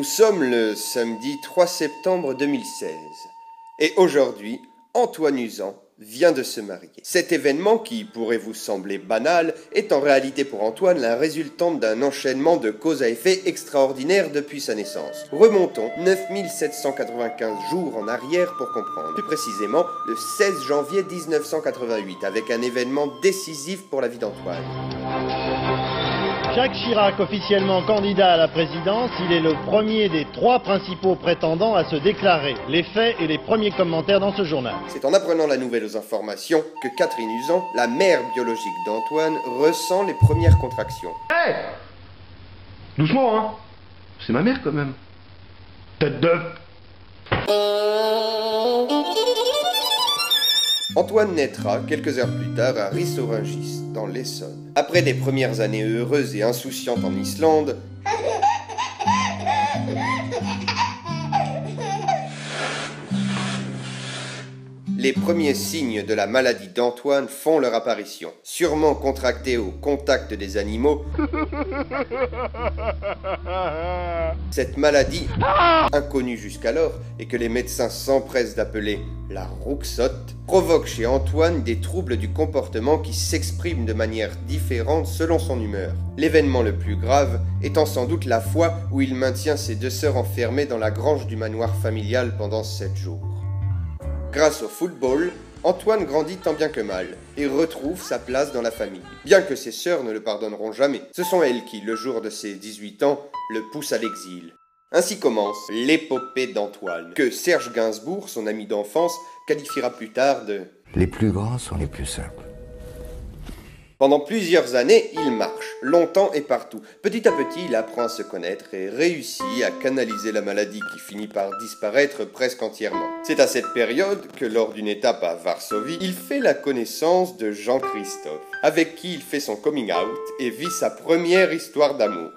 sommes le samedi 3 septembre 2016 et aujourd'hui, Antoine Usan vient de se marier. Cet événement, qui pourrait vous sembler banal, est en réalité pour Antoine la résultante d'un enchaînement de cause à effet extraordinaire depuis sa naissance. Remontons 9795 jours en arrière pour comprendre. Plus précisément, le 16 janvier 1988, avec un événement décisif pour la vie d'Antoine. Jacques Chirac, officiellement candidat à la présidence, il est le premier des 3 principaux prétendants à se déclarer. Les faits et les premiers commentaires dans ce journal. C'est en apprenant la nouvelle aux informations que Catherine Usan, la mère biologique d'Antoine, ressent les premières contractions. Hé, doucement, hein. C'est ma mère quand même. Tête d'œuf. Antoine naîtra quelques heures plus tard à Rissorangis, dans l'Essonne. Après des premières années heureuses et insouciantes en Islande, les premiers signes de la maladie d'Antoine font leur apparition. Sûrement contractés au contact des animaux, cette maladie, inconnue jusqu'alors et que les médecins s'empressent d'appeler la rouxotte, provoque chez Antoine des troubles du comportement qui s'expriment de manière différente selon son humeur. L'événement le plus grave étant sans doute la fois où il maintient ses 2 sœurs enfermées dans la grange du manoir familial pendant 7 jours. Grâce au football, Antoine grandit tant bien que mal et retrouve sa place dans la famille. Bien que ses sœurs ne le pardonneront jamais, ce sont elles qui, le jour de ses 18 ans, le poussent à l'exil. Ainsi commence l'épopée d'Antoine, que Serge Gainsbourg, son ami d'enfance, qualifiera plus tard de « Les plus grands sont les plus simples ». Pendant plusieurs années, il marche, longtemps et partout. Petit à petit, il apprend à se connaître et réussit à canaliser la maladie qui finit par disparaître presque entièrement. C'est à cette période que, lors d'une étape à Varsovie, il fait la connaissance de Jean-Christophe, avec qui il fait son coming out et vit sa première histoire d'amour.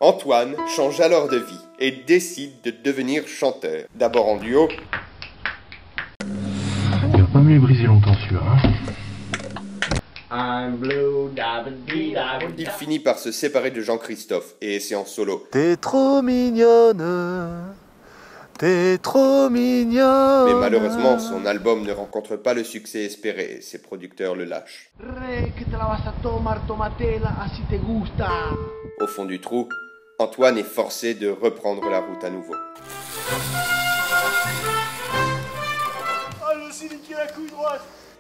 Antoine change alors de vie et décide de devenir chanteur. D'abord en duo. Il va pas me les briser longtemps celui-là, hein. Il finit par se séparer de Jean-Christophe et c'est en solo. T'es trop mignonne, t'es trop mignonne. Mais malheureusement, son album ne rencontre pas le succès espéré et ses producteurs le lâchent. Au fond du trou, Antoine est forcé de reprendre la route à nouveau.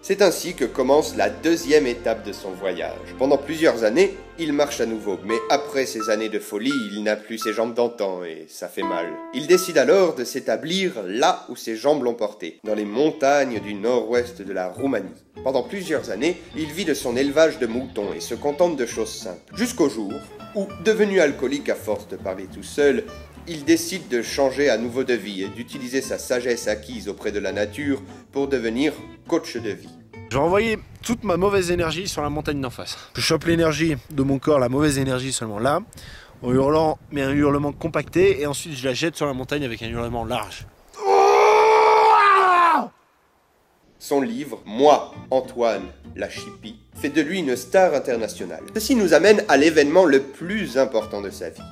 C'est ainsi que commence la 2e étape de son voyage. Pendant plusieurs années, il marche à nouveau, mais après ces années de folie, il n'a plus ses jambes d'antan et ça fait mal. Il décide alors de s'établir là où ses jambes l'ont porté, dans les montagnes du nord-ouest de la Roumanie. Pendant plusieurs années, il vit de son élevage de moutons et se contente de choses simples. Jusqu'au jour où, devenu alcoolique à force de parler tout seul, il décide de changer à nouveau de vie et d'utiliser sa sagesse acquise auprès de la nature pour devenir coach de vie. J'ai envoyé toute ma mauvaise énergie sur la montagne d'en face. Je chope l'énergie de mon corps, la mauvaise énergie seulement là, en hurlant, mais un hurlement compacté, et ensuite je la jette sur la montagne avec un hurlement large. Son livre, Moi, Antoine, la chipie, fait de lui une star internationale. Ceci nous amène à l'événement le plus important de sa vie.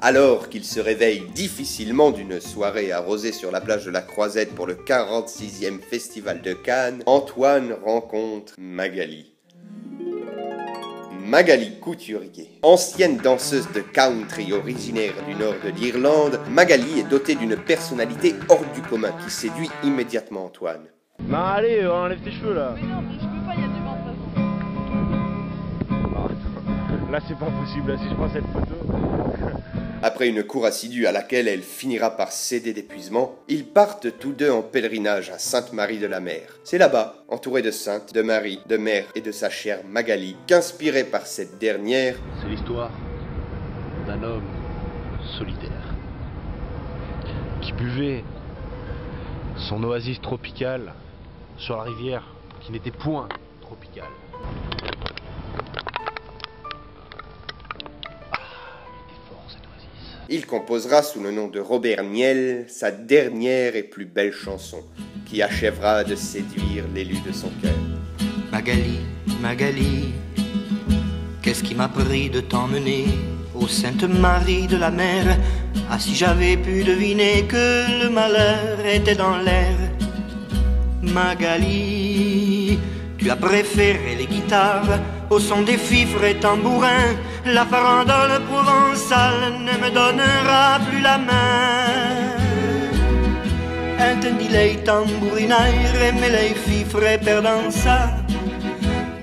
Alors qu'il se réveille difficilement d'une soirée arrosée sur la plage de la Croisette pour le 46e Festival de Cannes, Antoine rencontre Magali. Magali Couturier. Ancienne danseuse de country originaire du nord de l'Irlande, Magali est dotée d'une personnalité hors du commun qui séduit immédiatement Antoine. Non, allez, enlève tes cheveux là. Mais non, mais je peux pas, il y a du vent de toute façon. Là, c'est pas possible, là, si je prends cette photo. Après une cour assidue à laquelle elle finira par céder d'épuisement, ils partent tous deux en pèlerinage à Sainte-Marie-de-la-Mer. C'est là-bas, entouré de saintes, de Marie, de Mère et de sa chère Magali, qu'inspiré par cette dernière, c'est l'histoire d'un homme solitaire qui buvait son oasis tropicale sur la rivière qui n'était point tropicale. Il composera sous le nom de Robert Niel sa dernière et plus belle chanson, qui achèvera de séduire l'élu de son cœur. Magali, Magali, qu'est-ce qui m'a pris de t'emmener ô Sainte Marie de la mer? Ah, si j'avais pu deviner que le malheur était dans l'air. Magali, tu as préféré les guitares au son des fifres et tambourins. La farandole provençale ne me donnera plus la main. Entendi lei tamburinaire, mais lei fifre per danza.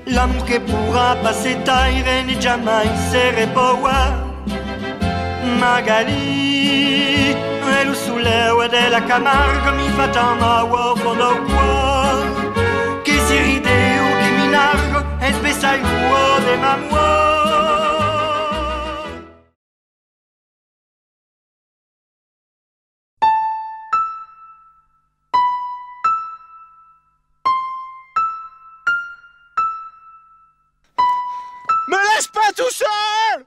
L'amour che pourra passer taire ne jamais sere boa. Magali, e lo souleo della Camargo mi fa tamawa au fond do cuore. Che si ride o che mi nargo e spessa il cuore de m'amour. Me laisse pas tout seul!